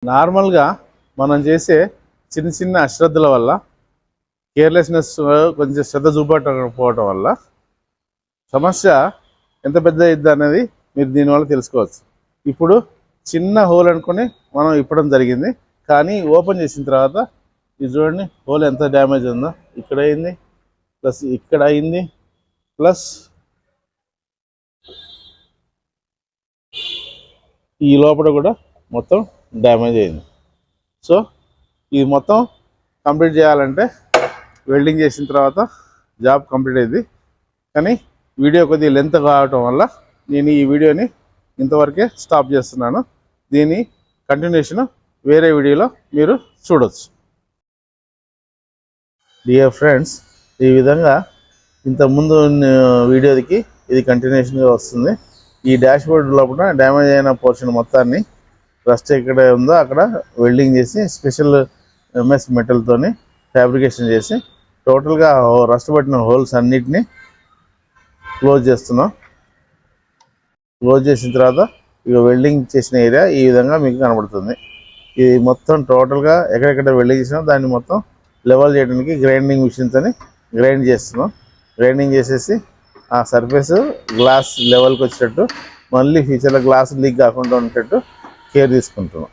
నార్మల్గా మనం చేసే చిన్న చిన్న అశ్రద్ధల వల్ల, కేర్లెస్నెస్, కొంచెం శ్రద్ధ చూపకపోవటం వల్ల సమస్య ఎంత పెద్ద అయింది అనేది మీరు దీనివల్ల తెలుసుకోవచ్చు. ఇప్పుడు చిన్న హోల్ అనుకుని మనం ఇప్పడం జరిగింది, కానీ ఓపెన్ చేసిన తర్వాత ఇది చూడండి, హోల్ ఎంత డ్యామేజ్ ఉందో. ఇక్కడ అయింది, ప్లస్ ఇక్కడ అయింది, ప్లస్ ఈ లోపల కూడా మొత్తం డ్యామేజ్ అయింది. సో ఇది మొత్తం కంప్లీట్ చేయాలంటే వెల్డింగ్ చేసిన తర్వాత జాబ్ కంప్లీట్ అయింది. కానీ వీడియో కొద్దిగా లెంత్ కావటం వల్ల నేను ఈ వీడియోని ఇంతవరకే స్టాప్ చేస్తున్నాను. దీని కంటిన్యూషన్ వేరే వీడియోలో మీరు చూడవచ్చు. డియర్ ఫ్రెండ్స్, ఈ విధంగా ఇంతకుముందు వీడియోకి ఇది కంటిన్యూషన్గా వస్తుంది. ఈ డాష్ బోర్డ్ లోపల డ్యామేజ్ అయిన పోర్షన్ మొత్తాన్ని రస్ట్ ఎక్కడ ఉందో అక్కడ వెల్డింగ్ చేసి స్పెషల్ ఎంఎస్ మెటల్తోని ఫ్యాబ్రికేషన్ చేసి టోటల్గా రస్ట్ పట్టిన హోల్స్ అన్నిటినీ క్లోజ్ చేస్తున్నాం. క్లోజ్ చేసిన తర్వాత ఇక వెల్డింగ్ చేసిన ఏరియా ఈ విధంగా మీకు కనబడుతుంది. ఇది మొత్తం టోటల్గా ఎక్కడెక్కడ వెల్డింగ్ చేసినా దాన్ని మొత్తం లెవెల్ చేయడానికి గ్రైండింగ్ మిషన్స్ అని గ్రైండ్ చేస్తున్నాం. గ్రైండింగ్ చేసేసి ఆ సర్ఫేస్ గ్లాస్ లెవెల్కి వచ్చేటట్టు, మళ్ళీ ఫ్యూచర్లో గ్లాస్ లీక్ కాకుండా ఉండేటట్టు కేర్ తీసుకుంటున్నాం.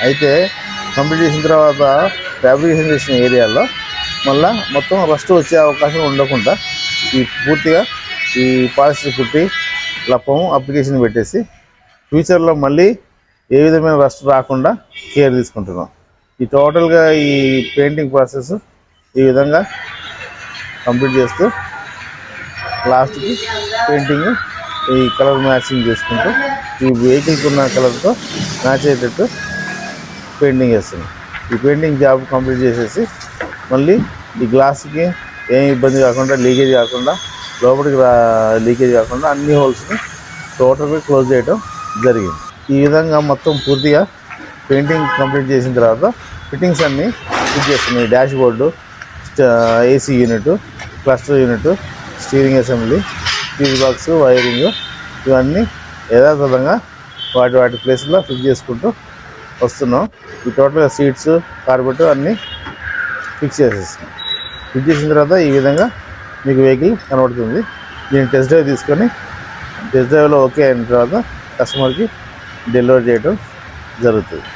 అయితే కంప్లీట్ చేసిన తర్వాత ఫ్యాబ్రికేషన్ చేసిన ఏరియాలో మళ్ళీ మొత్తం రస్ట్ వచ్చే అవకాశం ఉండకుండా ఈ పూర్తిగా ఈ పాలిస్టర్ పుట్టి లప్పం అప్లికేషన్ పెట్టేసి ఫ్యూచర్లో మళ్ళీ ఏ విధమైన రస్ట్ రాకుండా కేర్ తీసుకుంటున్నాం. ఈ టోటల్గా ఈ పెయింటింగ్ ప్రాసెస్ ఈ విధంగా కంప్లీట్ చేస్తూ లాస్ట్కి పెయింటింగ్ ఈ కలర్ మ్యాచింగ్ చేసుకుంటూ ఈ వెహికల్కి ఉన్న కలర్తో మ్యాచ్ అయ్యేటట్టు పెయింటింగ్ చేస్తున్నాం. ఈ పెయింటింగ్ జాబ్ కంప్లీట్ చేసేసి మళ్ళీ ఈ గ్లాస్కి ఏం ఇబ్బంది కాకుండా, లీకేజ్ కాకుండా, లోపలికి లీకేజ్ కాకుండా అన్ని హోల్స్ని టోటల్గా క్లోజ్ చేయడం జరిగింది. ఈ విధంగా మొత్తం పూర్తిగా పెయింటింగ్ కంప్లీట్ చేసిన తర్వాత ఫిట్టింగ్స్ అన్నీ ఫిట్ చేస్తున్నాయి. Dash board, AC unit, cluster unit, steering assembly, fuse box, wiring ఇవన్నీ యథాతథంగా వాటి ప్లేస్లో ఫిట్ చేసుకుంటూ వస్తున్నాం. ఈ టోటల్గా సీట్స్, కార్పెట్ అన్నీ ఫిక్స్ చేసేస్తాం. ఫిట్ చేసిన తర్వాత ఈ విధంగా మీకు వెహికల్ కనబడుతుంది. దీన్ని టెస్ట్ డ్రైవ్ తీసుకొని టెస్ట్ డ్రైవ్లో ఓకే అయిన తర్వాత కస్టమర్కి డెలివరీ చేయడం జరుగుతుంది.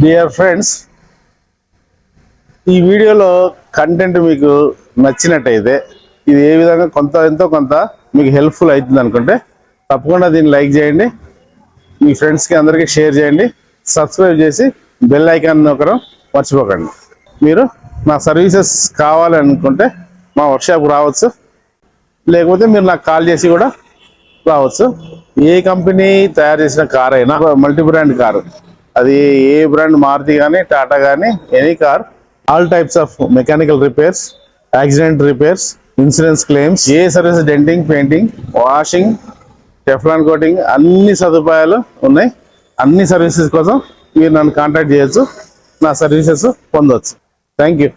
డియర్ ఫ్రెండ్స్, ఈ వీడియోలో కంటెంట్ మీకు నచ్చినట్టయితే, ఇది ఏ విధంగా ఎంతో కొంత మీకు హెల్ప్ఫుల్ అవుతుంది అనుకుంటే తప్పకుండా దీన్ని లైక్ చేయండి, మీ ఫ్రెండ్స్కి అందరికీ షేర్ చేయండి, సబ్స్క్రైబ్ చేసి బెల్ ఐకాన్ నొక్కడం మర్చిపోకండి. మీరు నా సర్వీసెస్ కావాలనుకుంటే మా వర్క్షాప్కి రావచ్చు, లేకపోతే మీరు నాకు కాల్ చేసి కూడా రావచ్చు. ఏ కంపెనీ తయారు చేసిన కార్ అయినా మల్టీ బ్రాండ్ కారు, అది ఏ బ్రాండ్, మారుతి కానీ, టాటా కానీ, any car, all types of mechanical repairs, accident repairs, insurance claims, A service, denting, painting, washing, Teflon coating, అన్ని సదుపాయాలు ఉన్నాయి. అన్ని సర్వీసెస్ కోసం మీరు నన్ను కాంటాక్ట్ చేయొచ్చు, నా సర్వీసెస్ పొందవచ్చు. Thank you.